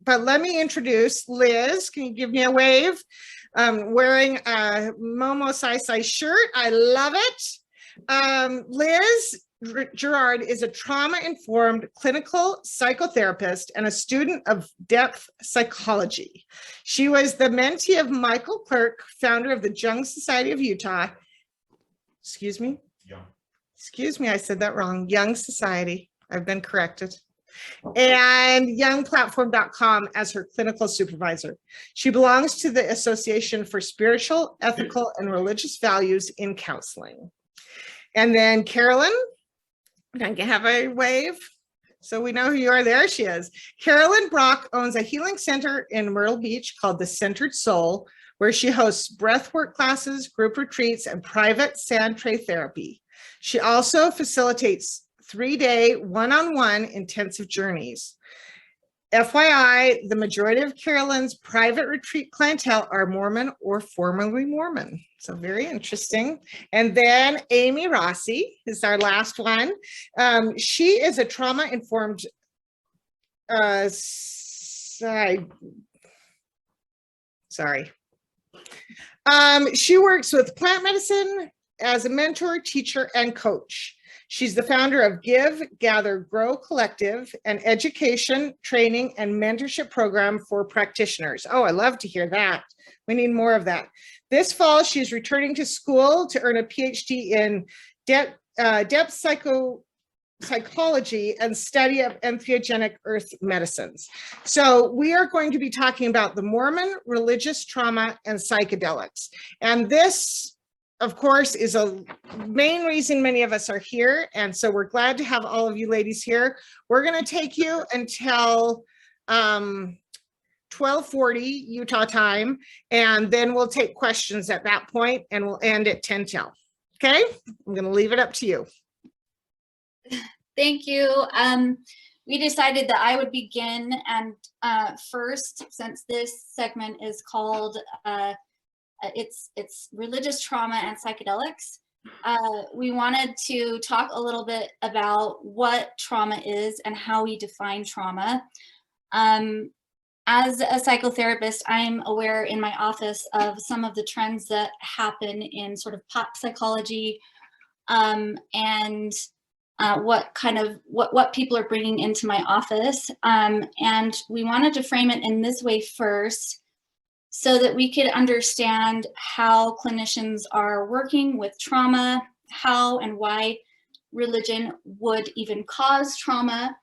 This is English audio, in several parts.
but let me introduce Liz. Can you give me a wave? Wearing a Momo Sai shirt. I love it. Liz Gerard is a trauma-informed clinical psychotherapist and a student of depth psychology. She was the mentee of Michael Clerk, founder of the Jung Society of Utah. Excuse me? Young. Excuse me, I said that wrong. Jung Society. I've been corrected. And youngplatform.com as her clinical supervisor. She belongs to the Association for Spiritual, Ethical, and Religious Values in Counseling. And then Carolyn, can I have a wave? So we know who you are. There she is. Carolyn Brock owns a healing center in Myrtle Beach called The Centered Soul, where she hosts breathwork classes, group retreats, and private sand tray therapy. She also facilitates 3-day one-on-one intensive journeys. FYI, the majority of Carolyn's private retreat clientele are Mormon or formerly Mormon. So very interesting. And then Amy Rossi is our last one. She is a trauma-informed she works with plant medicine as a mentor, teacher, and coach. She's the founder of Give, Gather, Grow Collective, an education, training, and mentorship program for practitioners. Oh, I love to hear that. We need more of that. This fall, she's returning to school to earn a PhD in depth psychology and study of entheogenic earth medicines. So we are going to be talking about the Mormon religious trauma and psychedelics. And this, of course, is a main reason many of us are here. And so we're glad to have all of you ladies here. We're going to take you until 12:40 Utah time, and then we'll take questions at that point, and we'll end at 10 till. Okay, I'm going to leave it up to you. Thank you. We decided that I would begin, and first, since this segment is called it's religious trauma and psychedelics. We wanted to talk a little bit about what trauma is and how we define trauma. As a psychotherapist, I'm aware in my office of some of the trends that happen in sort of pop psychology, and what people are bringing into my office. And we wanted to frame it in this way first, so that we could understand how clinicians are working with trauma, how and why religion would even cause trauma,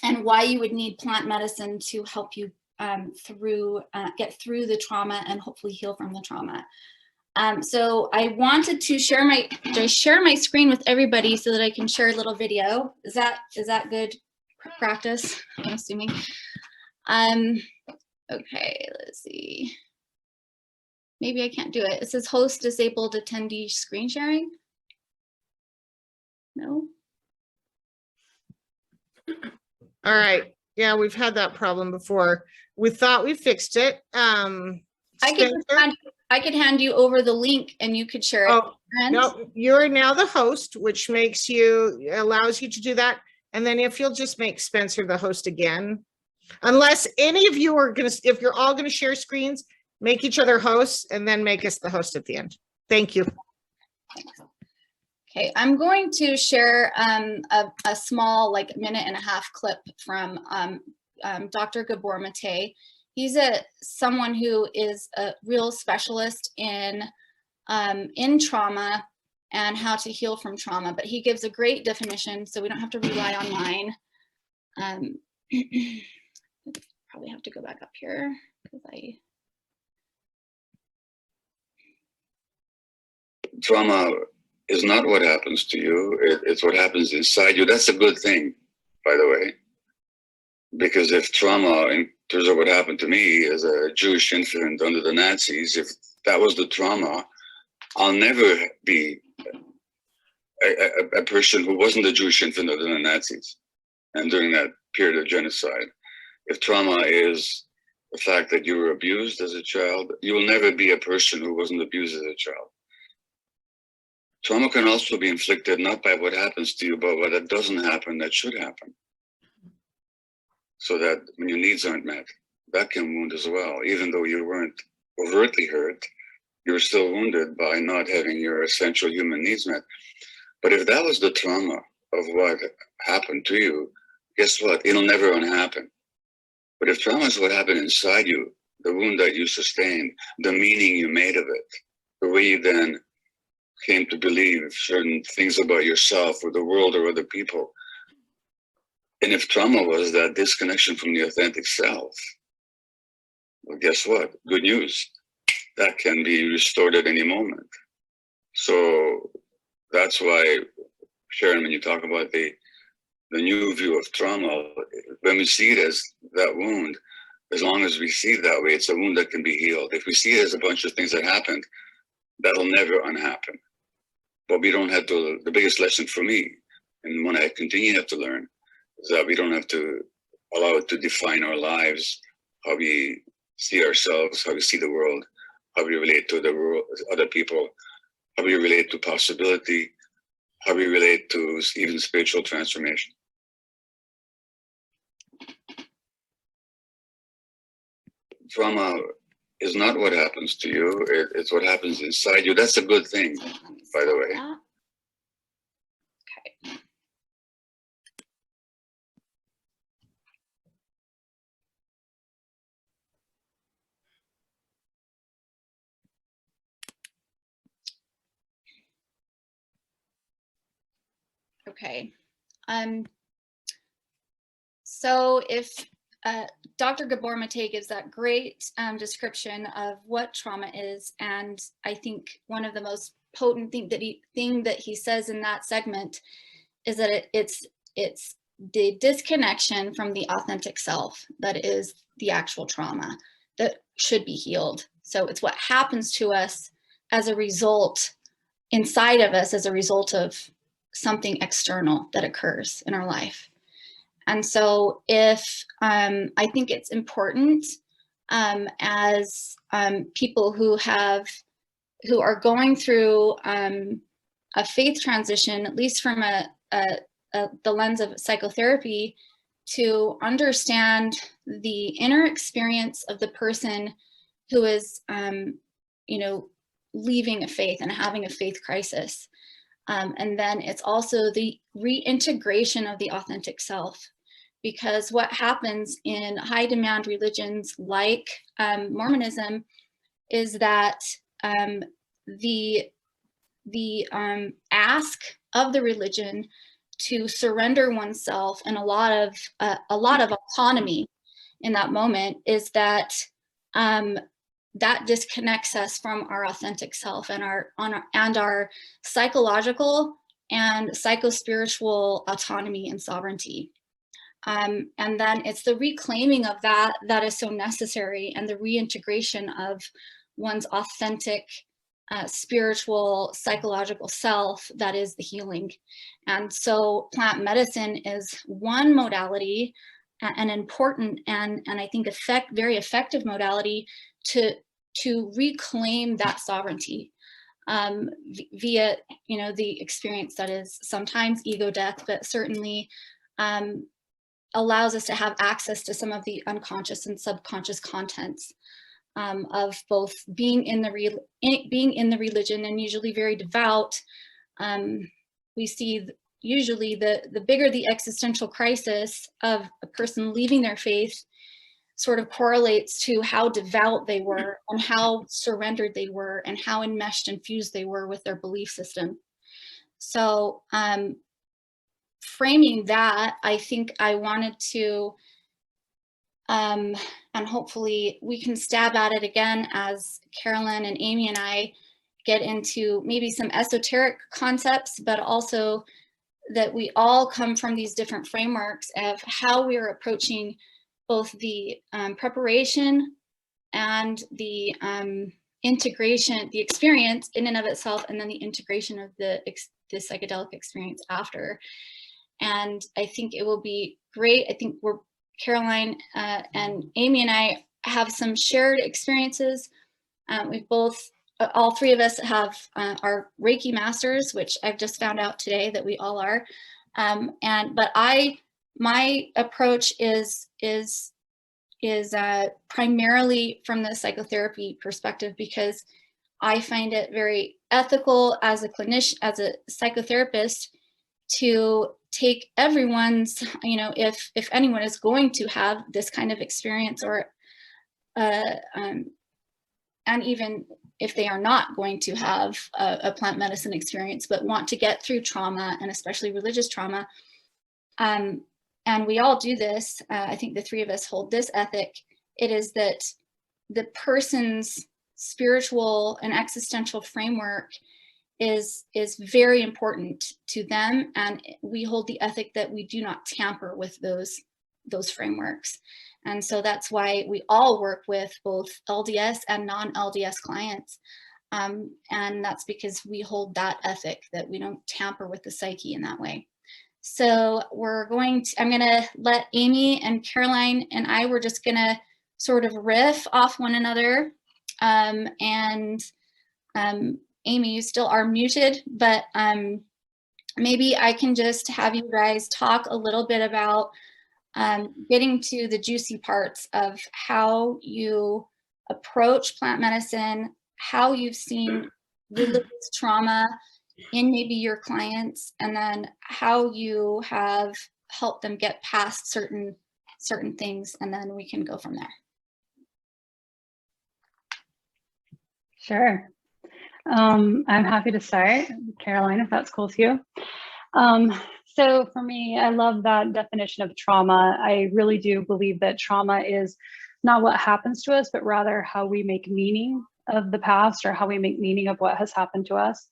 and why you would need plant medicine to help you get through the trauma and hopefully heal from the trauma. So I wanted to share my screen with everybody so that I can share a little video. Is that good practice? I'm assuming. Okay, let's see. Maybe I can't do it. It says host disabled attendee screen sharing. No? All right. Yeah, we've had that problem before. We thought we fixed it. I could hand you over the link and you could share it. Oh, no, you're now the host, which allows you to do that. And then if you'll just make Spencer the host again. Unless any of you are if you're all gonna share screens, make each other hosts and then make us the host at the end. Thank you. Okay, I'm going to share a small, like, 1.5-minute clip from Dr. Gabor Mate. He's someone who is a real specialist in trauma and how to heal from trauma, but he gives a great definition, so we don't have to rely on mine. Probably have to go back up here because Trauma is not what happens to you, it's what happens inside you. That's a good thing, by the way, because if trauma, in terms of what happened to me as a Jewish infant under the Nazis, if that was the trauma, I'll never be a person who wasn't a Jewish infant under the Nazis and during that period of genocide. If trauma is the fact that you were abused as a child, you will never be a person who wasn't abused as a child. Trauma can also be inflicted not by what happens to you, but what doesn't happen that should happen. so that when your needs aren't met, that can wound as well. Even though you weren't overtly hurt, you were still wounded by not having your essential human needs met. But if that was the trauma of what happened to you, guess what? It'll never unhappen. But if trauma is what happened inside you, the wound that you sustained, the meaning you made of it, the way you then came to believe certain things about yourself or the world or other people. And if trauma was that disconnection from the authentic self, well, guess what? Good news. That can be restored at any moment. So that's why, Sharon, when you talk about the new view of trauma, when we see it as that wound, as long as we see it that way, it's a wound that can be healed. If we see it as a bunch of things that happened, that'll never unhappen. But we don't have to, the biggest lesson for me, and one I continue to have to learn, is that we don't have to allow it to define our lives, how we see ourselves, how we see the world, how we relate to the world, other people, how we relate to possibility, how we relate to even spiritual transformation. Trauma is not what happens to you, it's what happens inside you. That's a good thing, by the way. Okay. Okay. So if Dr. Gabor Mate gives that great description of what trauma is, and I think one of the most potent thing that he says in that segment is that it's the disconnection from the authentic self that is the actual trauma that should be healed. So it's what happens to us as a result, inside of us as a result of something external that occurs in our life. And so if I think it's important as people who are going through a faith transition, at least from the lens of psychotherapy, to understand the inner experience of the person who is, leaving a faith and having a faith crisis. And then it's also the reintegration of the authentic self. Because what happens in high demand religions like Mormonism is that the ask of the religion to surrender oneself and a lot of autonomy in that moment is that that disconnects us from our authentic self and our psychological and psycho-spiritual autonomy and sovereignty. And then it's the reclaiming of that is so necessary, and the reintegration of one's authentic spiritual, psychological self that is the healing. And so plant medicine is one modality, an important and I think very effective modality to reclaim that sovereignty via the experience that is sometimes ego death, but certainly allows us to have access to some of the unconscious and subconscious contents of both being in the religion, and usually very devout. We see usually the bigger the existential crisis of a person leaving their faith sort of correlates to how devout they were and how surrendered they were and how enmeshed and fused they were with their belief system. So framing that, I think I wanted to, and hopefully we can stab at it again as Carolyn and Amy and I get into maybe some esoteric concepts, but also that we all come from these different frameworks of how we are approaching both the preparation and the integration, the experience in and of itself, and then the integration of the psychedelic experience after. And I think it will be great. I think Caroline and Amy and I have some shared experiences. We've all three of us have our Reiki masters, which I've just found out today that we all are. But my approach is primarily from the psychotherapy perspective, because I find it very ethical as a clinician, as a psychotherapist, to take everyone's, if anyone is going to have this kind of experience, or and even if they are not going to have a plant medicine experience, but want to get through trauma, and especially religious trauma. And we all do this. I think the three of us hold this ethic. It is that the person's spiritual and existential framework is very important to them, and we hold the ethic that we do not tamper with those frameworks. And so that's why we all work with both LDS and non-LDS clients, and that's because we hold that ethic, that we don't tamper with the psyche in that way. So I'm gonna let Amy and Caroline and we're just gonna sort of riff off one another, Amy, you still are muted, but maybe I can just have you guys talk a little bit about getting to the juicy parts of how you approach plant medicine, how you've seen religious trauma in maybe your clients, and then how you have helped them get past certain things, and then we can go from there. Sure. I'm happy to start, Caroline, if that's cool with you. So for me, I love that definition of trauma. I really do believe that trauma is not what happens to us, but rather how we make meaning of the past, or how we make meaning of what has happened to us.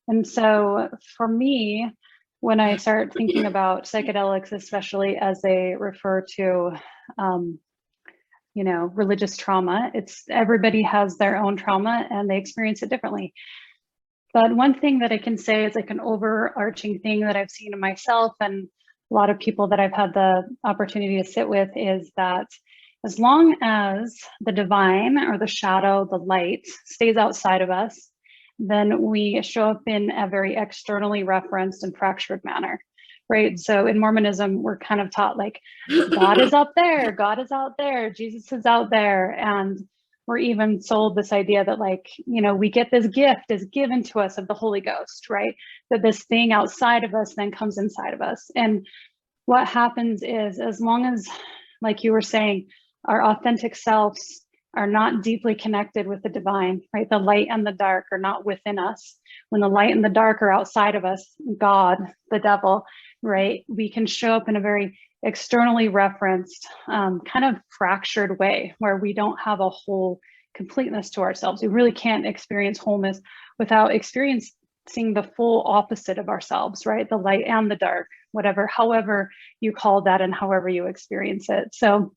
And so for me, when I start thinking about psychedelics, especially as they refer to religious trauma, everybody has their own trauma and they experience it differently. But one thing that I can say is like an overarching thing that I've seen in myself and a lot of people that I've had the opportunity to sit with is that as long as the divine or the shadow, the light stays outside of us, then we show up in a very externally referenced and fractured manner. Right. So in Mormonism, we're kind of taught like God is up there, God is out there, Jesus is out there. And we're even sold this idea that we get this gift is given to us of the Holy Ghost, right? That this thing outside of us then comes inside of us. And what happens is, as long as, like you were saying, our authentic selves are not deeply connected with the divine, right? The light and the dark are not within us. When the light and the dark are outside of us, God, the devil, right? We can show up in a very externally referenced, kind of fractured way where we don't have a whole completeness to ourselves. We really can't experience wholeness without experiencing the full opposite of ourselves, right? The light and the dark, however you call that and however you experience it. So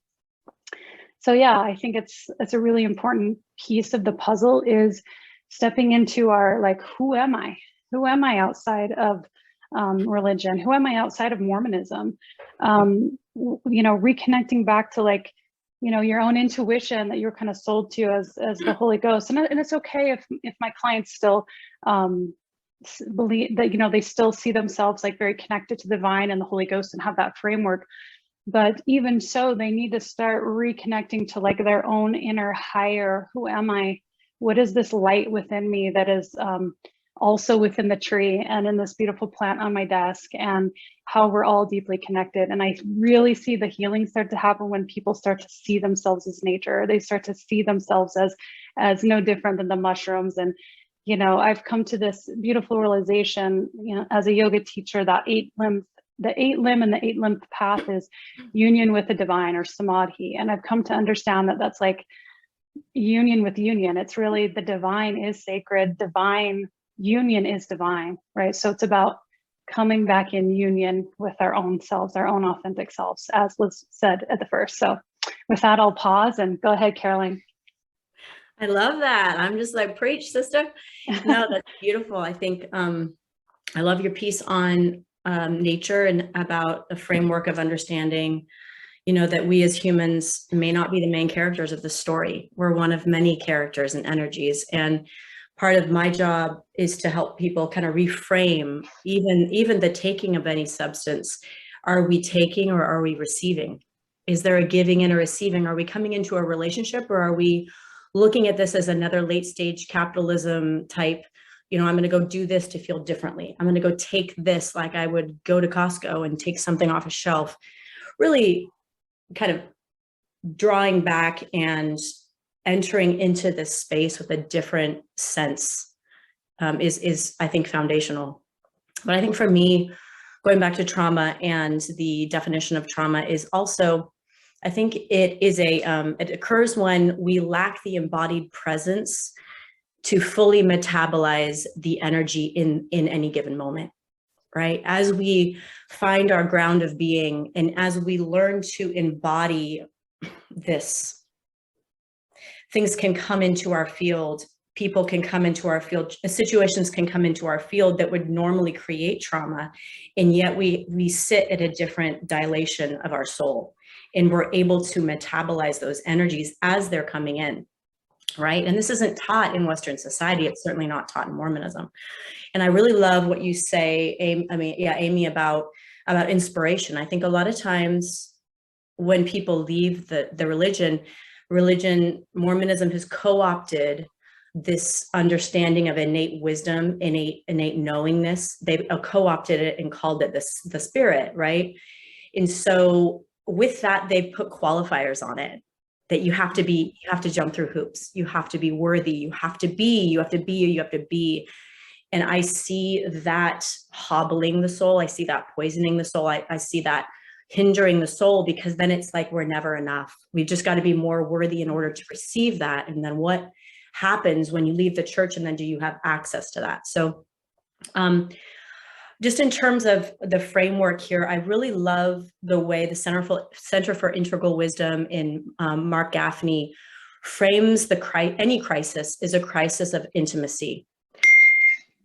yeah, I think it's a really important piece of the puzzle is stepping into our, who am I? Who am I outside of religion? Who am I outside of Mormonism? Reconnecting back to your own intuition that you're kind of sold to as the Holy Ghost. And it's okay if my clients still believe that, they still see themselves very connected to the divine and the Holy Ghost and have that framework. But even so, they need to start reconnecting to their own inner higher, who am I? What is this light within me that is also within the tree and in this beautiful plant on my desk, and how we're all deeply connected. And I really see the healing start to happen when people start to see themselves as nature. They start to see themselves as no different than the mushrooms. And, I've come to this beautiful realization, as a yoga teacher, that the 8-limb and the 8-limb path is union with the divine, or samadhi. And I've come to understand that that's union with union. It's really the divine is sacred, divine union is divine, right? So it's about coming back in union with our own selves, our own authentic selves, as Liz said at the first. So with that, I'll pause and go ahead, Caroline. I love that. I'm just preach, sister. No, that's beautiful. I think I love your piece on nature and about the framework of understanding, that we as humans may not be the main characters of the story. We're one of many characters and energies. And part of my job is to help people kind of reframe even the taking of any substance Are we taking or are we receiving? Is there a giving and a receiving? Are we coming into a relationship, or are we looking at this as another late stage capitalism type, you know, I'm going to go do this to feel differently. I'm going to go take this like I would go to Costco and take something off a shelf. Really kind of drawing back and entering into this space with a different sense is I think foundational. But I think for me, going back to trauma and the definition of trauma is also, I think it is it occurs when we lack the embodied presence to fully metabolize the energy in any given moment, right? As we find our ground of being and as we learn to embody this, things can come into our field, people can come into our field, situations can come into our field that would normally create trauma, and yet we sit at a different dilation of our soul, and we're able to metabolize those energies as they're coming in, right? And this isn't taught in Western society. It's certainly not taught in Mormonism. And I really love what you say, Amy, about inspiration. I think a lot of times when people leave the religion, Mormonism has co-opted this understanding of innate wisdom, innate knowingness. They co-opted it and called it the spirit, right? And so with that, they put qualifiers on it, that you have to jump through hoops. You have to be worthy. You have to be. And I see that hobbling the soul. I see that poisoning the soul. I see that hindering the soul, because then it's like we're never enough. We've just got to be more worthy in order to receive that. And then what happens when you leave the church, and then do you have access to that? So just in terms of the framework here, I really love the way the Center for Integral Wisdom in Mark Gaffney frames any crisis is a crisis of intimacy.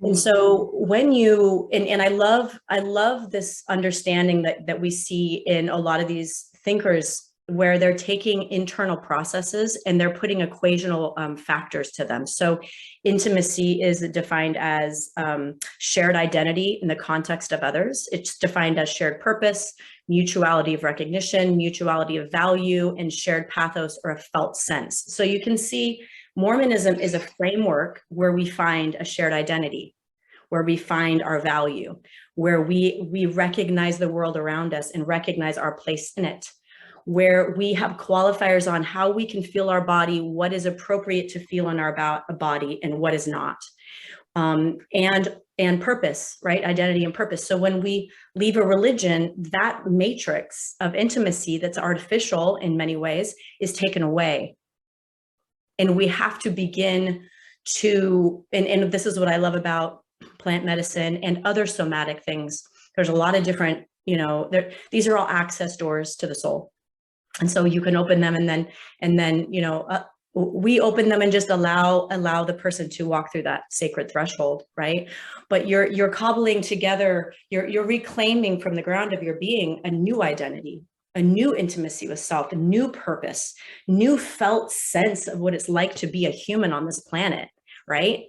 And so when you, and I love this understanding that we see in a lot of these thinkers, where they're taking internal processes and they're putting equational factors to them. So intimacy is defined as shared identity in the context of others. It's defined as shared purpose, mutuality of recognition, mutuality of value, and shared pathos or a felt sense. So you can see Mormonism is a framework where we find a shared identity, where we find our value, where we recognize the world around us and recognize our place in it, where we have qualifiers on how we can feel our body, what is appropriate to feel in our body and what is not, and purpose, right? Identity and purpose. So when we leave a religion, that matrix of intimacy that's artificial in many ways is taken away. And we have to begin to, and this is what I love about plant medicine and other somatic things. There's a lot of different, these are all access doors to the soul. And so you can open them and then, we open them and just allow the person to walk through that sacred threshold, right? But you're cobbling together, you're reclaiming from the ground of your being a new identity, a new intimacy with self, a new purpose, new felt sense of what it's like to be a human on this planet, right?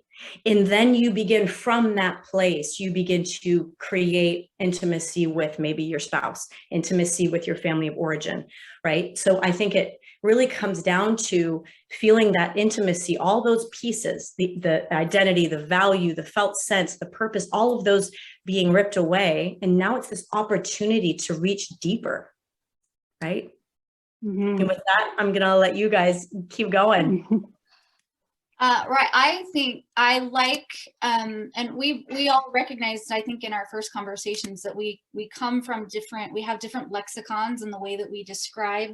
And then you begin from that place, you begin to create intimacy with maybe your spouse, intimacy with your family of origin, right? So I think it really comes down to feeling that intimacy, all those pieces, the identity, the value, the felt sense, the purpose, all of those being ripped away. And now it's this opportunity to reach deeper, right? Mm-hmm. And with that, I'm going to let you guys keep going. Right. I think I like, and we all recognized, I think in our first conversations, that we come from we have different lexicons in the way that we describe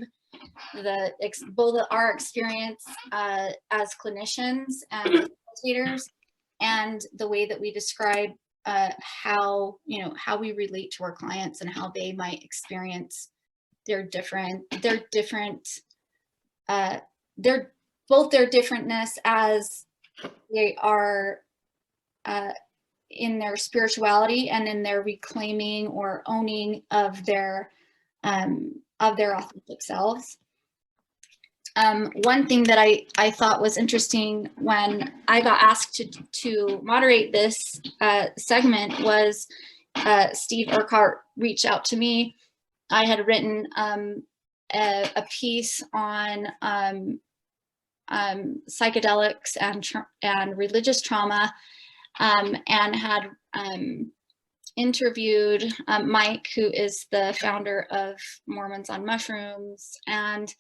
both our experience as clinicians and facilitators, and the way that we describe how we relate to our clients and how they might experience both their differentness as they are in their spirituality and in their reclaiming or owning of their authentic selves. One thing that I thought was interesting when I got asked to moderate this segment was Steve Urquhart reached out to me I had written a piece on psychedelics and religious trauma, and had interviewed Mike, who is the founder of Mormons on Mushrooms, and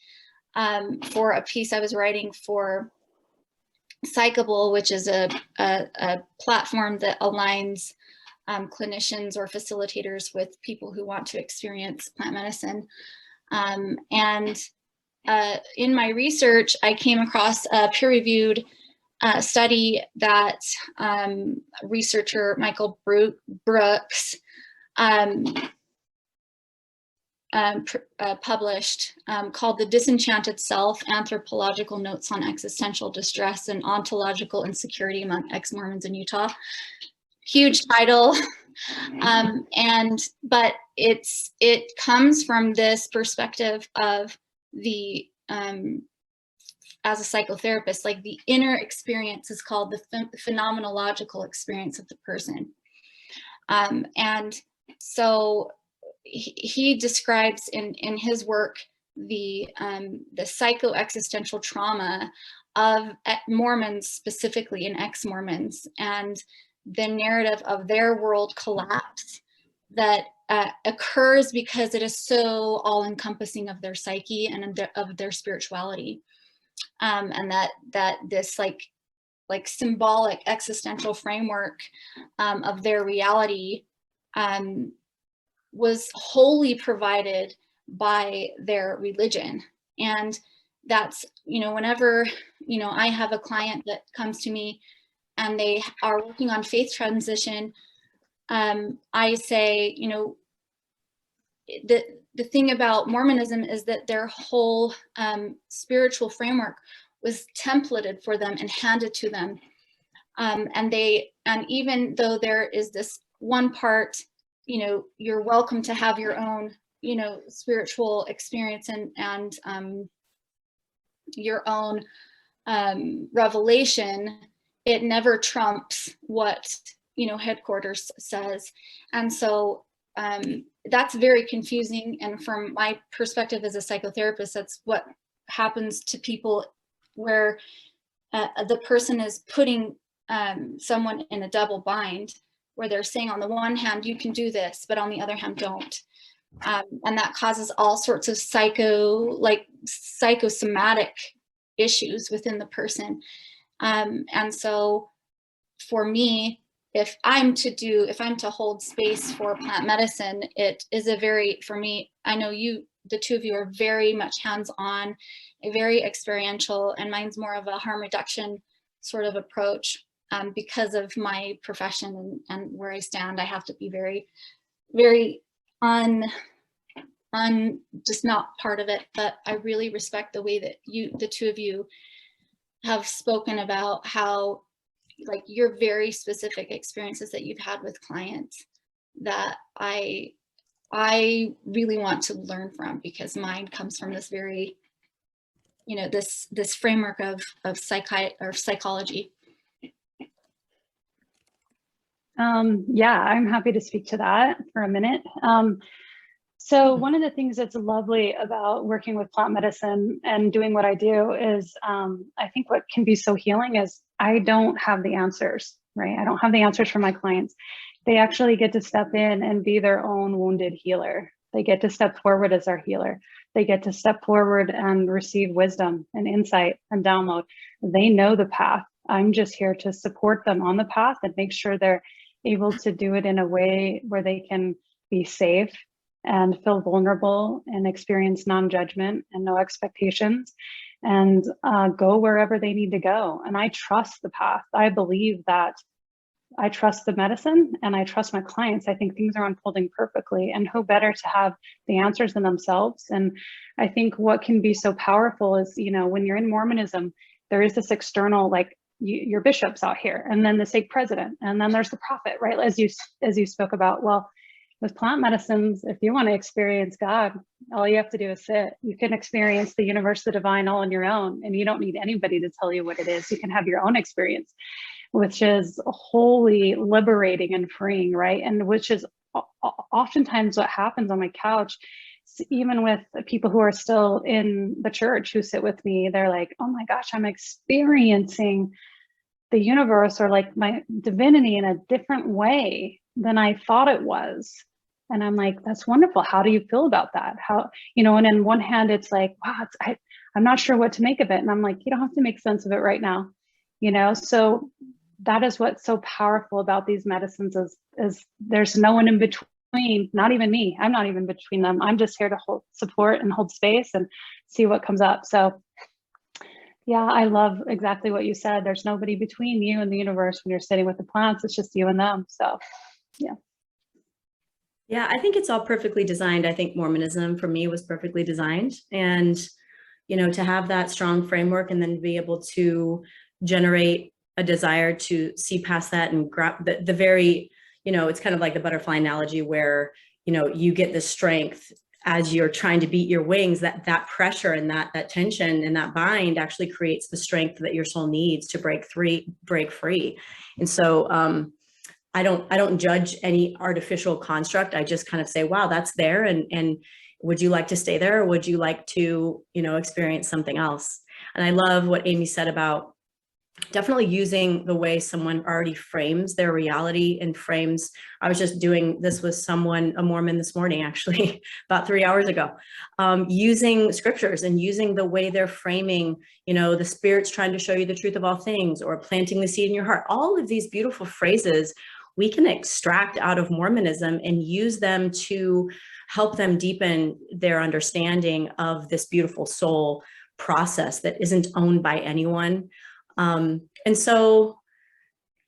for a piece I was writing for Psychable, which is a platform that aligns clinicians or facilitators with people who want to experience plant medicine. And in my research, I came across a peer-reviewed study that researcher Michael Brooks published, called The Disenchanted Self, Anthropological Notes on Existential Distress and Ontological Insecurity Among Ex-Mormons in Utah. Huge title, but it comes from this perspective of the, as a psychotherapist, like the inner experience is called the phenomenological experience of the person. And so he describes in his work the psycho-existential trauma of Mormons, specifically in ex-Mormons, and the narrative of their world collapse that occurs because it is so all-encompassing of their psyche and of their spirituality, and that this like symbolic existential framework of their reality was wholly provided by their religion. And that's, whenever, I have a client that comes to me and they are working on faith transition, I say, the thing about Mormonism is that their whole spiritual framework was templated for them and handed to them. And even though there is this one part, you're welcome to have your own, spiritual experience and your own revelation, it never trumps what, headquarters says. And so that's very confusing. And from my perspective as a psychotherapist, that's what happens to people where the person is putting someone in a double bind, where they're saying on the one hand, you can do this, but on the other hand, don't. And that causes all sorts of psychosomatic issues within the person. And so for me, if I'm to hold space for plant medicine, it is for me, I know the two of you are very much hands-on, very experiential, and mine's more of a harm reduction sort of approach. Because of my profession and where I stand, I have to be very, very just not part of it. But I really respect the way that the two of you, have spoken about how, like, your very specific experiences that you've had with clients that I really want to learn from, because mine comes from this very, this framework of psychology. Yeah, I'm happy to speak to that for a minute. So one of the things that's lovely about working with plant medicine and doing what I do is, I think what can be so healing is I don't have the answers, right? I don't have the answers for my clients. They actually get to step in and be their own wounded healer. They get to step forward as our healer. They get to step forward and receive wisdom and insight and download. They know the path. I'm just here to support them on the path and make sure they're able to do it in a way where they can be safe and feel vulnerable and experience non-judgment and no expectations, and go wherever they need to go. And I trust the path. I believe that I trust the medicine and I trust my clients. I think things are unfolding perfectly, and who better to have the answers than themselves. And I think what can be so powerful is, when you're in Mormonism, there is this external, like, your bishop's out here, and then the stake president, and then there's the prophet, right? As you spoke about. Well, with plant medicines, if you want to experience God, all you have to do is sit. You can experience the universe, the divine, all on your own, and you don't need anybody to tell you what it is. You can have your own experience, which is wholly liberating and freeing, right? And which is oftentimes what happens on my couch even with people who are still in the church who sit with me, they're like, oh my gosh, I'm experiencing the universe or like my divinity in a different way than I thought it was. And I'm like, that's wonderful. How do you feel about that? How, you know, and in one hand, it's like, wow, I'm not sure what to make of it. And I'm like, you don't have to make sense of it right now, you know? So that is what's so powerful about these medicines is there's no one in between, not even me. I'm not even between them. I'm just here to hold support and hold space and see what comes up. So yeah, I love exactly what you said. There's nobody between you and the universe when you're sitting with the plants. It's just you and them. So yeah. Yeah, I think it's all perfectly designed. I think Mormonism for me was perfectly designed. And, you know, to have that strong framework and then be able to generate a desire to see past that and grab the very, you know, it's kind of like the butterfly analogy where, you know, you get the strength as you're trying to beat your wings, that pressure and that tension and that bind actually creates the strength that your soul needs to break free. And so I don't judge any artificial construct. I just kind of say, wow, that's there. And would you like to stay there? Or would you like to, you know, experience something else? And I love what Amy said about definitely using the way someone already frames their reality and frames. I was just doing this with someone, a Mormon this morning, actually, about 3 hours ago, using scriptures and using the way they're framing, you know, the Spirit's trying to show you the truth of all things, or planting the seed in your heart. All of these beautiful phrases we can extract out of Mormonism and use them to help them deepen their understanding of this beautiful soul process that isn't owned by anyone. And so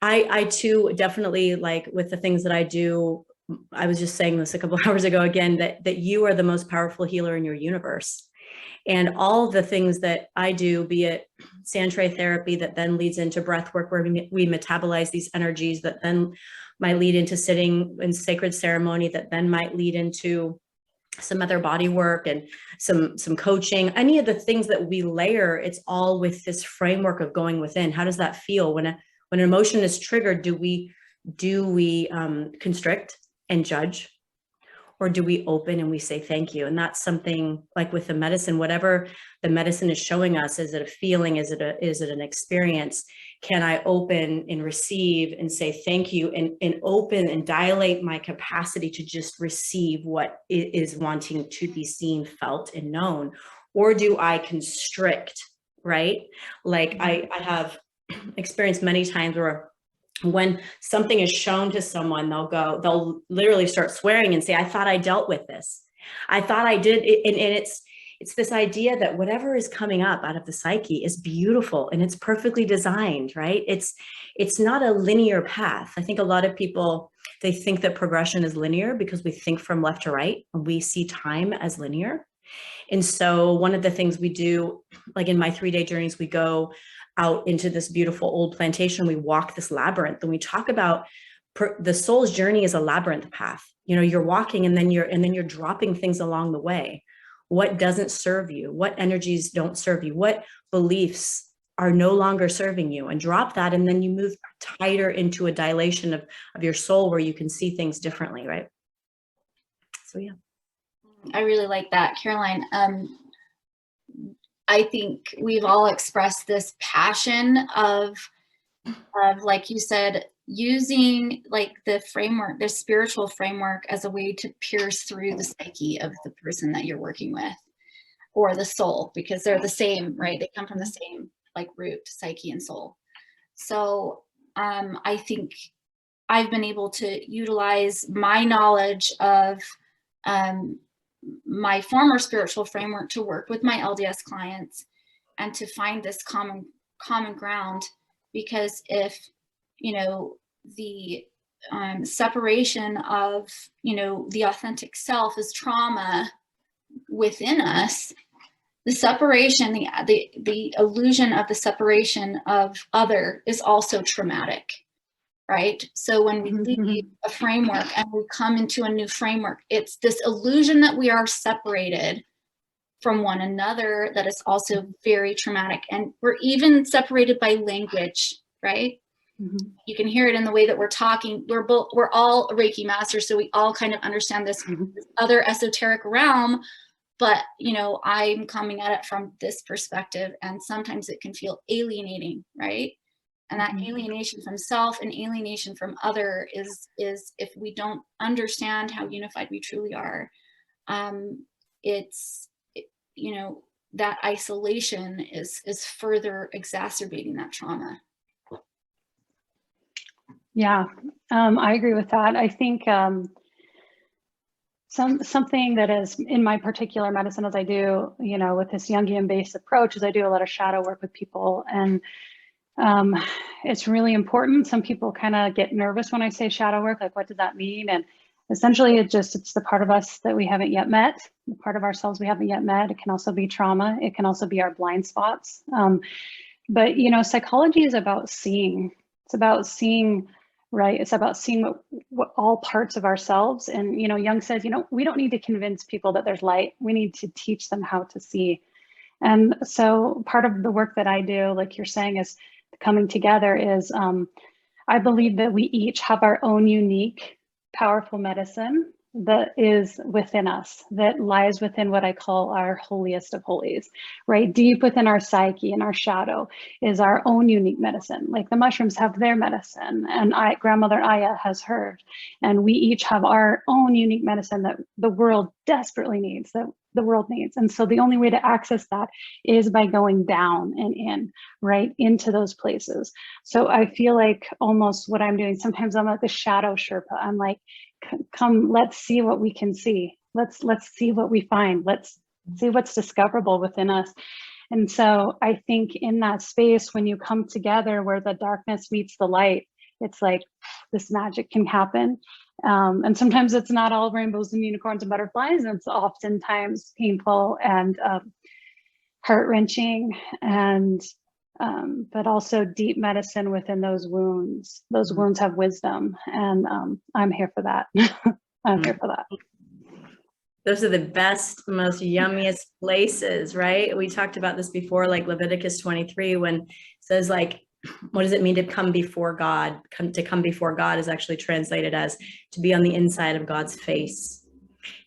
I too definitely, like with the things that I do, I was just saying this a couple hours ago again, that you are the most powerful healer in your universe. And all the things that I do, be it sand tray therapy that then leads into breath work where we metabolize these energies that then might lead into sitting in sacred ceremony that then might lead into some other body work and some coaching, any of the things that we layer, it's all with this framework of going within. How does that feel when an emotion is triggered? Do we constrict and judge, or do we open and we say thank you? And that's something like with the medicine, whatever the medicine is showing us, is it a feeling? Is it an experience? Can I open and receive and say thank you and open and dilate my capacity to just receive what is wanting to be seen, felt, and known? Or do I constrict, right? Like I have experienced many times where when something is shown to someone, they'll literally start swearing and say, I thought I dealt with this. I thought I did. And it's this idea that whatever is coming up out of the psyche is beautiful and it's perfectly designed, right? It's not a linear path. I think a lot of people, they think that progression is linear because we think from left to right and we see time as linear. And so one of the things we do, like in my 3-day journeys, we go out into this beautiful old plantation, we walk this labyrinth, and we talk about the soul's journey is a labyrinth path. You know, you're walking and then you're dropping things along the way. What doesn't serve you? What energies don't serve you? What beliefs are no longer serving you? And drop that, and then you move tighter into a dilation of your soul where you can see things differently, right? So yeah. I really like that, Caroline. I think we've all expressed this passion of like you said, using like the framework, the spiritual framework, as a way to pierce through the psyche of the person that you're working with, or the soul, because they're the same, right? They come from the same like root, psyche and soul. So I think I've been able to utilize my knowledge of my former spiritual framework to work with my LDS clients and to find this common ground. Because if, you know, the separation of, you know, the authentic self is trauma within us, the separation, the illusion of the separation of other is also traumatic. Right? So when we leave a framework and we come into a new framework, it's this illusion that we are separated from one another that is also very traumatic. And we're even separated by language, right? You can hear it in the way that we're talking. We're all Reiki masters, so we all kind of understand this other esoteric realm, but you know, I'm coming at it from this perspective, and sometimes it can feel alienating, right? And that alienation from self and alienation from other is if we don't understand how unified we truly are, you know, that isolation is further exacerbating that trauma. Yeah, I agree with that. I think something that is in my particular medicine, as I do, you know, with this Jungian-based approach, is I do a lot of shadow work with people, and it's really important. Some people kind of get nervous when I say shadow work, like, what does that mean? And essentially, it's the part of us that we haven't yet met, the part of ourselves we haven't yet met. It can also be trauma. It can also be our blind spots. But, you know, psychology is about seeing. It's about seeing, right? It's about seeing what all parts of ourselves. And, you know, Jung says, you know, we don't need to convince people that there's light. We need to teach them how to see. And so part of the work that I do, like you're saying, is coming together is, I believe that we each have our own unique, powerful medicine that is within us, that lies within what I call our holiest of holies, right? Deep within our psyche and our shadow is our own unique medicine. Like the mushrooms have their medicine, and grandmother Aya has hers. And we each have our own unique medicine that the world desperately needs, that the world needs. And so the only way to access that is by going down and in, right, into those places. So I feel like almost what I'm doing, sometimes I'm like the shadow Sherpa. I'm like, come, let's see what we can see. Let's see what we find. Let's see what's discoverable within us. And so I think in that space, when you come together where the darkness meets the light, it's like this magic can happen. And sometimes it's not all rainbows and unicorns and butterflies. It's oftentimes painful and heart-wrenching, and but also deep medicine within those wounds. Those wounds have wisdom, and I'm here for that. I'm here for that. Those are the best, most yummiest places, right? We talked about this before, like Leviticus 23, when it says, like, what does it mean to come before God? To come before God is actually translated as to be on the inside of God's face.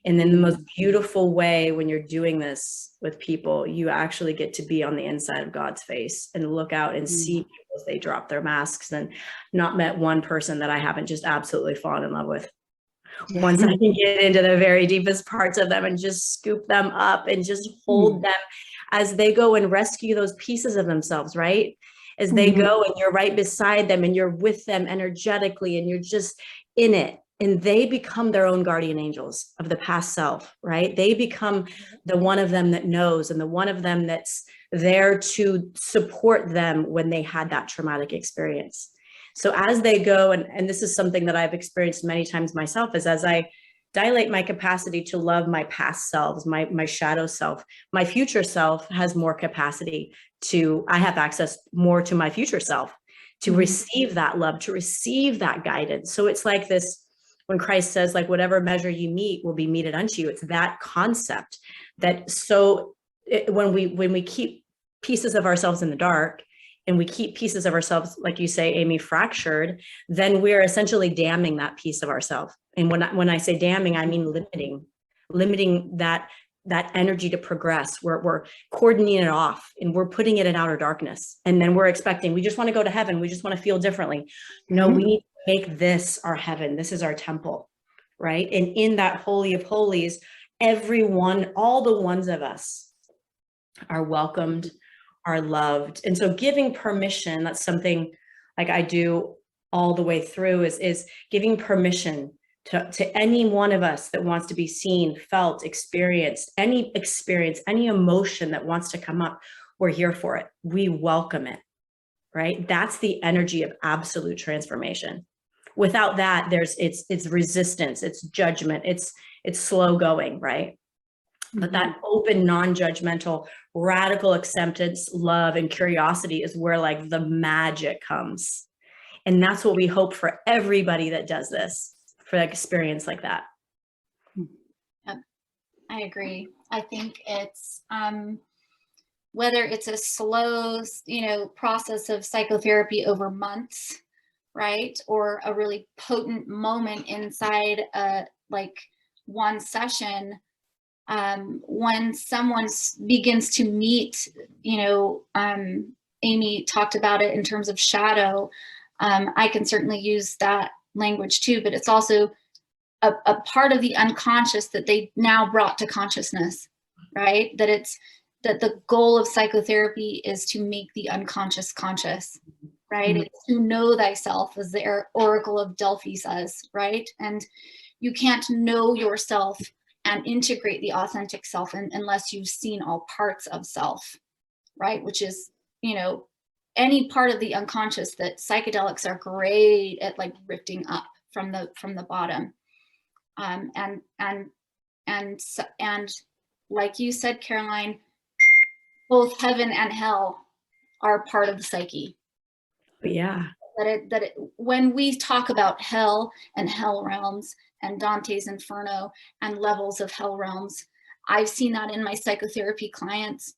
And then the most beautiful way when you're doing this with people, you actually get to be on the inside of God's face and look out and see people as they drop their masks. And not met one person that I haven't just absolutely fallen in love with. Once I can get into the very deepest parts of them and just scoop them up and just hold them as they go and rescue those pieces of themselves, right? As they go and you're right beside them and you're with them energetically and you're just in it. And they become their own guardian angels of the past self, right? They become the one of them that knows, and the one of them that's there to support them when they had that traumatic experience. So as they go, and this is something that I've experienced many times myself, is as I dilate my capacity to love my past selves, my shadow self, my future self has more capacity I have access more to my future self, to receive that love, to receive that guidance. So it's like this, when Christ says, like, whatever measure you meet will be meted unto you. It's that concept that when we keep pieces of ourselves in the dark, and we keep pieces of ourselves, like you say, Amy, fractured, then we're essentially damning that piece of ourselves. And when I say damning, I mean limiting that energy to progress. We're cordoning it off, and we're putting it in outer darkness. And then we're expecting, we just want to go to heaven. We just want to feel differently. No, we need to make this our heaven. This is our temple, right? And in that holy of holies, all the ones of us are welcomed, are loved. And so giving permission, that's something like I do all the way through, is giving permission to any one of us that wants to be seen, felt, experienced, any emotion that wants to come up. We're here for it. We welcome it, right? That's the energy of absolute transformation. Without that, it's resistance, it's judgment, it's slow going, right? But that open, non-judgmental, radical acceptance, love, and curiosity is where, like, the magic comes. And that's what we hope for everybody that does this, for that experience like that. Yep, I agree. I think it's whether it's a slow, process of psychotherapy over months, right? Or a really potent moment inside like one session, when someone begins to meet, Amy talked about it in terms of shadow. I can certainly use that language too, but it's also a part of the unconscious that they now brought to consciousness, right? That the goal of psychotherapy is to make the unconscious conscious, right? Mm-hmm. It's to know thyself, as the Oracle of Delphi says, right? And you can't know yourself and integrate the authentic self unless you've seen all parts of self, right? Which is, any part of the unconscious that psychedelics are great at, like lifting up from the bottom. And like you said, Caroline, both heaven and hell are part of the psyche. Yeah. When we talk about hell and hell realms and Dante's Inferno and levels of hell realms, I've seen that in my psychotherapy clients,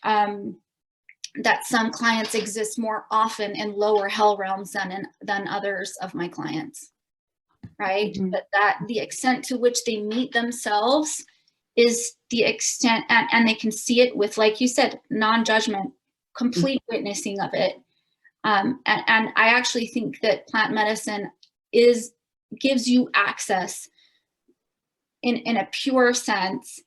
that some clients exist more often in lower hell realms than others of my clients, right? Mm-hmm. But that the extent to which they meet themselves is the extent, and they can see it with, like you said, non-judgment, complete witnessing of it. And I actually think that plant medicine gives you access in a pure sense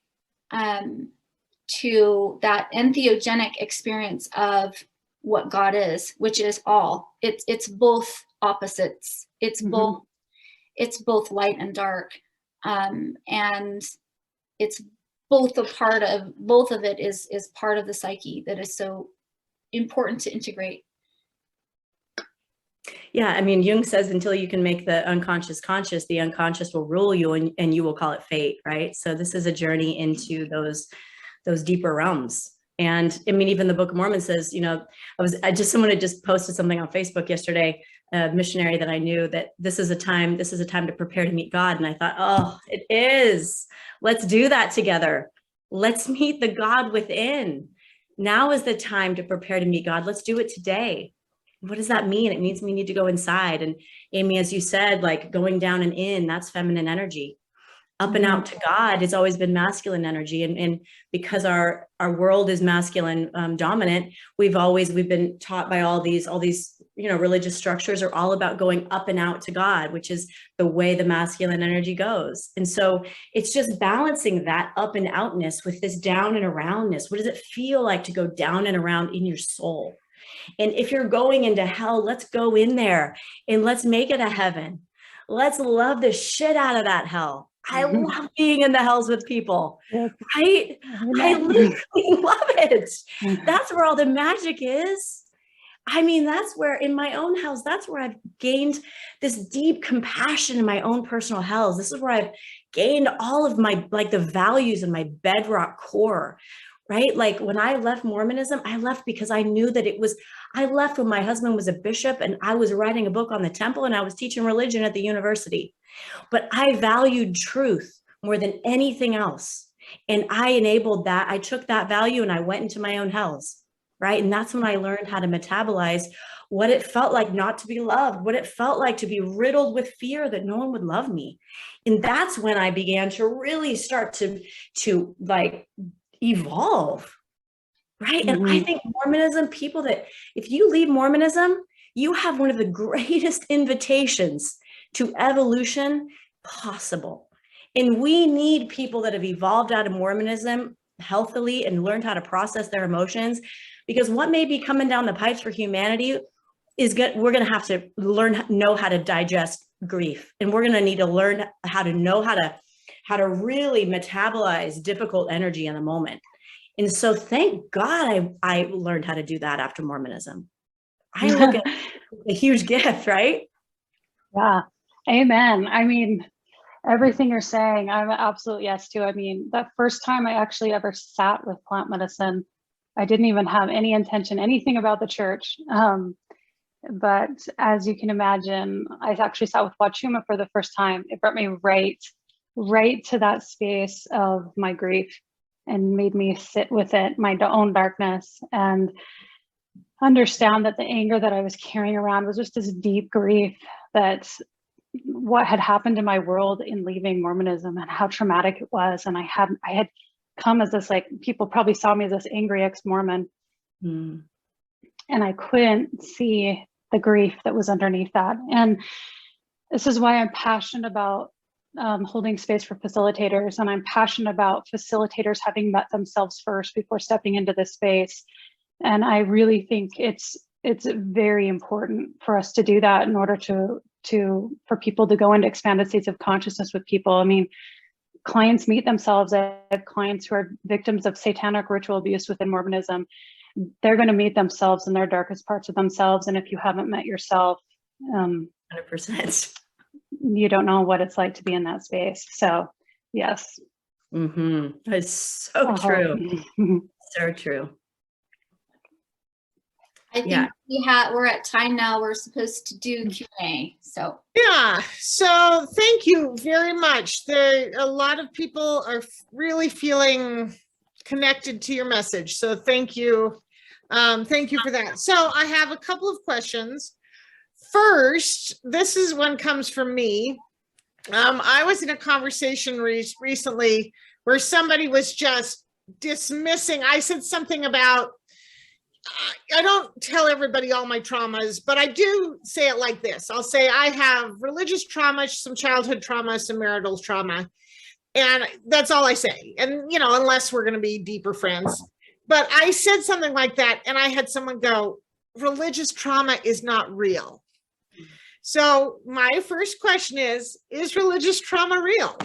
to that entheogenic experience of what God is, which is all. It's both opposites. It's both light and dark, and it's both of it is part of the psyche that is so important to integrate. Yeah, I mean, Jung says until you can make the unconscious conscious, the unconscious will rule you, and you will call it fate, right? So this is a journey into those deeper realms. And I mean, even the Book of Mormon says, someone had just posted something on Facebook yesterday, a missionary that I knew, that this is a time to prepare to meet God. And I thought, oh, it is. Let's do that together. Let's meet the God within. Now is the time to prepare to meet God. Let's do it today. What does that mean? It means we need to go inside. And Amy, as you said, like going down and in, that's feminine energy. Up and out to God has always been masculine energy. And because our world is masculine dominant, we've been taught by all these, religious structures are all about going up and out to God, which is the way the masculine energy goes. And so it's just balancing that up and outness with this down and aroundness. What does it feel like to go down and around in your soul? And if you're going into hell, let's go in there and let's make it a heaven. Let's love the shit out of that hell. I love being in the hells with people, right? I literally love it. That's where all the magic is. I mean, that's where in my own hells, that's where I've gained this deep compassion in my own personal hells. This is where I've gained all of my, like the values in my bedrock core, right? Like when I left Mormonism, I left because I knew that I left when my husband was a bishop and I was writing a book on the temple and I was teaching religion at the university. But I valued truth more than anything else. And I enabled that. I took that value and I went into my own hells, right? And that's when I learned how to metabolize what it felt like not to be loved, what it felt like to be riddled with fear that no one would love me. And that's when I began to really start to like evolve, right? And I think Mormonism, people that, if you leave Mormonism, you have one of the greatest invitations to evolution possible. And we need people that have evolved out of Mormonism healthily and learned how to process their emotions, because what may be coming down the pipes for humanity is we're going to have to know how to digest grief. And we're going to need to learn how to really metabolize difficult energy in the moment. And so thank God I learned how to do that after Mormonism. I look at a huge gift, right? Yeah. Amen. I mean, everything you're saying, I'm absolute yes to. I mean, that first time I actually ever sat with plant medicine, I didn't even have any intention, anything about the church. But as you can imagine, I actually sat with Wachuma for the first time. It brought me right to that space of my grief and made me sit with it, my own darkness. And understand that the anger that I was carrying around was just this deep grief that what had happened in my world in leaving Mormonism and how traumatic it was. And I had come as this, like, people probably saw me as this angry ex-Mormon. Mm. And I couldn't see the grief that was underneath that. And this is why I'm passionate about holding space for facilitators. And I'm passionate about facilitators having met themselves first before stepping into this space. And I really think it's very important for us to do that in order for people to go into expanded states of consciousness with people. I mean, clients meet themselves. I have clients who are victims of satanic ritual abuse within Mormonism. They're going to meet themselves in their darkest parts of themselves. And if you haven't met yourself, 100%. you don't know what it's like to be in that space. So yes. Mm-hmm. That's so true. So true. I think we're at time now. We're supposed to do Q&A. So yeah, so thank you very much. A lot of people are really feeling connected to your message. So thank you. Thank you for that. So I have a couple of questions. First, this is one comes from me. I was in a conversation recently where somebody was just dismissing. I said something about, I don't tell everybody all my traumas, but I do say it like this. I'll say I have religious trauma, some childhood trauma, some marital trauma. And that's all I say. And, you know, unless we're going to be deeper friends. But I said something like that. And I had someone go, religious trauma is not real. So my first question is religious trauma real?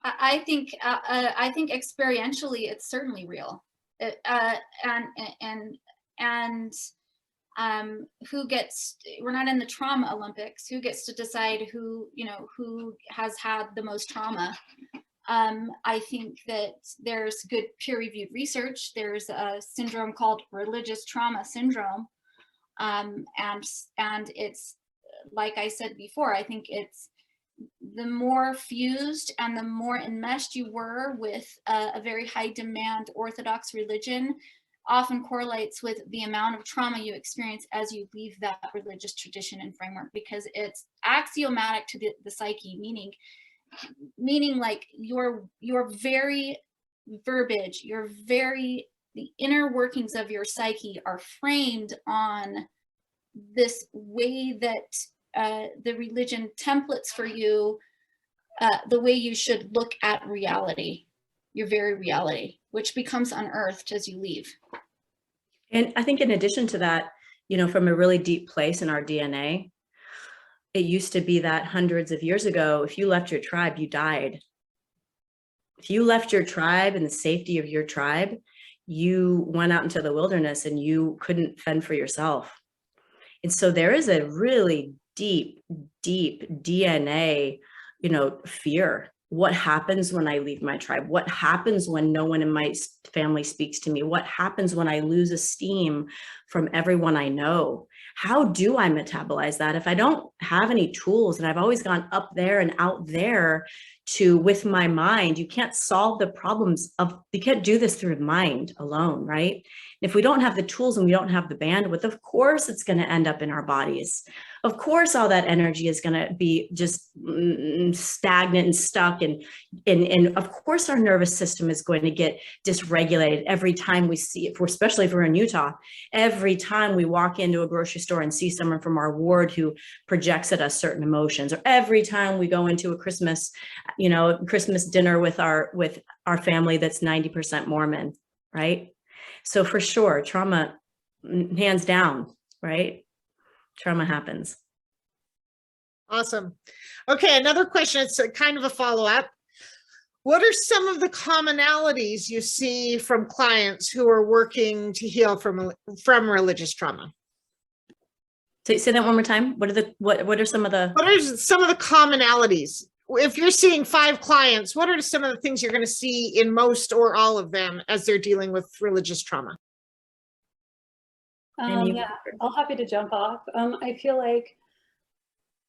I think experientially it's certainly real. Who gets, we're not in the trauma Olympics, who gets to decide who has had the most trauma? I think that there's good peer-reviewed research. There's a syndrome called religious trauma syndrome. And it's, like I said before, I think it's the more fused and the more enmeshed you were with a very high demand Orthodox religion often correlates with the amount of trauma you experience as you leave that religious tradition and framework, because it's axiomatic to the psyche, meaning like your very verbiage, the inner workings of your psyche are framed on this way that the religion templates for you, the way you should look at reality, your very reality, which becomes unearthed as you leave. And I think in addition to that, from a really deep place in our DNA, it used to be that hundreds of years ago, if you left your tribe, you died. If you left your tribe and the safety of your tribe, you went out into the wilderness and you couldn't fend for yourself. And so there is a really deep DNA, fear. What happens when I leave my tribe? What happens when no one in my family speaks to me? What happens when I lose esteem from everyone I know? How do I metabolize that if I don't have any tools? And I've always gone up there and out there with my mind. You can't solve the problems you can't do this through the mind alone, right? And if we don't have the tools and we don't have the bandwidth, of course it's going to end up in our bodies. Of course, all that energy is going to be just stagnant and stuck. And of course, our nervous system is going to get dysregulated every time we see it, especially if we're in Utah. Every time we walk into a grocery store and see someone from our ward who projects at us certain emotions, or every time we go into a Christmas dinner with our family that's 90% Mormon, right? So for sure, trauma, hands down, right? Trauma happens. Awesome. Okay, another question. It's kind of a follow-up. What are some of the commonalities you see from clients who are working to heal from religious trauma? Say that one more time. What are some of the commonalities? If you're seeing 5 clients, what are some of the things you're going to see in most or all of them as they're dealing with religious trauma? Yeah, I'll happy to jump off. I feel like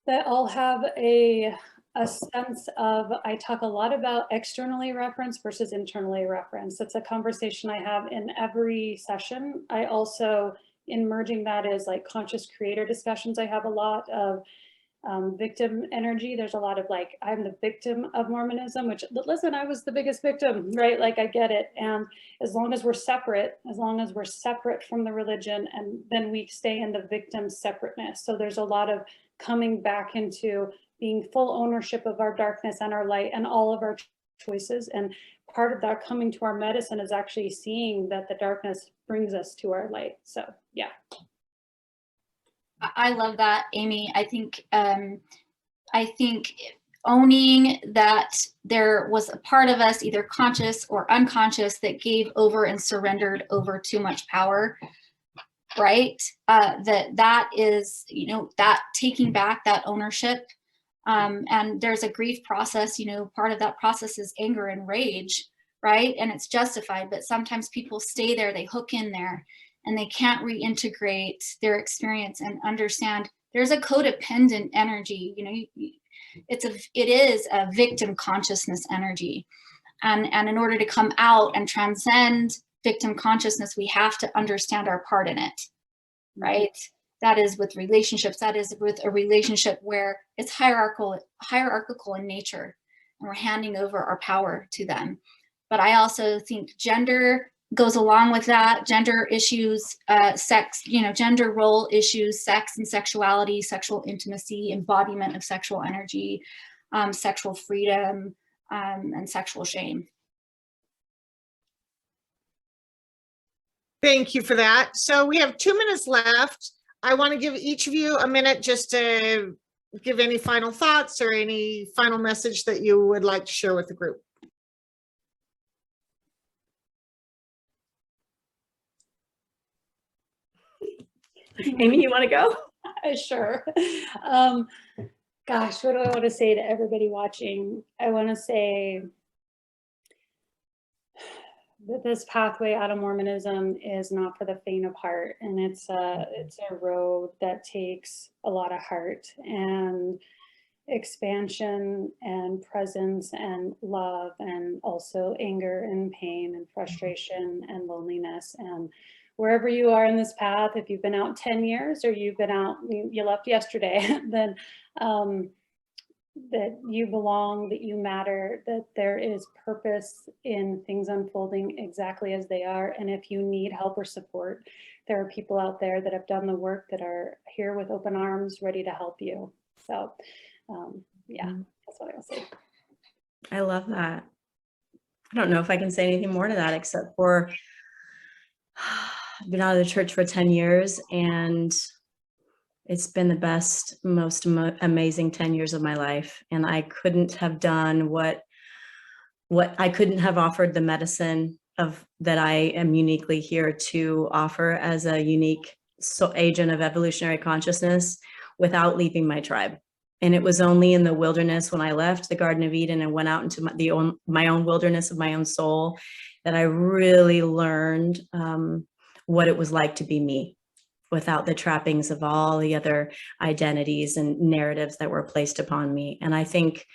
they all have a a sense of, I talk a lot about externally referenced versus internally referenced. It's a conversation I have in every session. I also, in merging that is like conscious creator discussions. I have a lot of victim energy. There's a lot of like, I'm the victim of Mormonism, which, listen, I was the biggest victim, right? Like I get it. And as long as we're separate from the religion, and then we stay in the victim separateness. So there's a lot of coming back into being full ownership of our darkness and our light and all of our choices. And part of that coming to our medicine is actually seeing that the darkness brings us to our light. So yeah. I love that, Amy. I think owning that there was a part of us, either conscious or unconscious, that gave over and surrendered over too much power, right? That is, you know, that taking back that ownership. And there's a grief process, you know, part of that process is anger and rage, right? And it's justified, but sometimes people stay there, they hook in there, and they can't reintegrate their experience and understand there's a codependent energy, you know, it is a victim consciousness energy. And in order to come out and transcend victim consciousness, we have to understand our part in it, right? That is with relationships, that is with a relationship where it's hierarchical in nature, and we're handing over our power to them. But I also think gender goes along with that, gender issues, sex, you know, gender role issues, sex and sexuality, sexual intimacy, embodiment of sexual energy, sexual freedom, and sexual shame. Thank you for that. So we have 2 minutes left. I want to give each of you a minute just to give any final thoughts or any final message that you would like to share with the group. Amy, you want to go? Sure. Gosh, what do I want to say to everybody watching? I want to say that this pathway out of Mormonism is not for the faint of heart, and it's a road that takes a lot of heart and expansion and presence and love, and also anger and pain and frustration and loneliness. And wherever you are in this path, if you've been out 10 years or you've been out, you left yesterday, then that you belong, that you matter, that there is purpose in things unfolding exactly as they are. And if you need help or support, there are people out there that have done the work, that are here with open arms, ready to help you. So yeah, that's what I will say. I love that. I don't know if I can say anything more to that, except for I've been out of the church for 10 years, and it's been the best, most amazing 10 years of my life. And I couldn't have done what I couldn't have offered the medicine of that I am uniquely here to offer as a unique agent of evolutionary consciousness without leaving my tribe. And it was only in the wilderness, when I left the Garden of Eden and went out into my own wilderness of my own soul, that I really learned what it was like to be me, without the trappings of all the other identities and narratives that were placed upon me. And I think,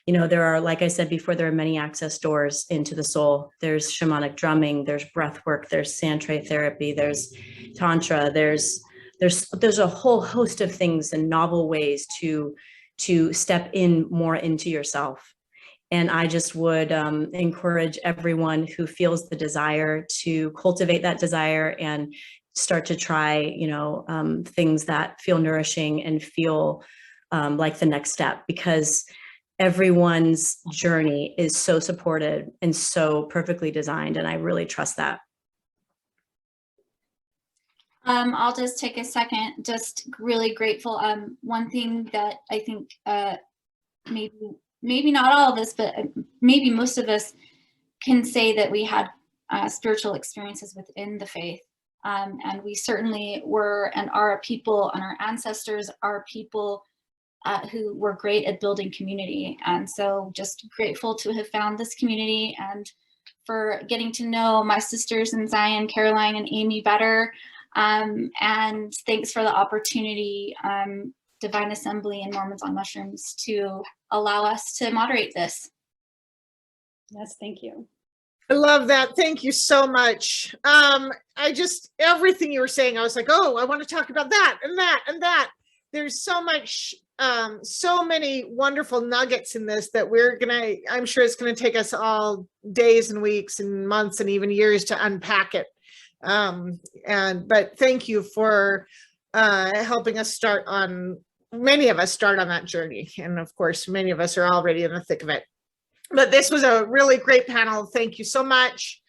you know, there are, like I said before, there are many access doors into the soul. There's shamanic drumming, there's breath work, there's sand therapy, there's tantra, there's a whole host of things and novel ways to step in more into yourself. And I just would encourage everyone who feels the desire to cultivate that desire and start to try, you know, things that feel nourishing and feel like the next step, because everyone's journey is so supported and so perfectly designed. And I really trust that. I'll just take a second, just really grateful. One thing that I think maybe not all of us, but maybe most of us can say that we had spiritual experiences within the faith. And we certainly were and are a people, and our ancestors are people who were great at building community. And so just grateful to have found this community, and for getting to know my sisters in Zion, Caroline and Amy better. And thanks for the opportunity Divine Assembly and Mormons on Mushrooms to allow us to moderate this. Yes, thank you. I love that. Thank you so much. Everything you were saying, I was like, oh, I want to talk about that and that and that. There's so much, so many wonderful nuggets in this that I'm sure it's going to take us all days and weeks and months and even years to unpack it. But thank you for helping us many of us start on that journey. And of course, many of us are already in the thick of it. But this was a really great panel. Thank you so much.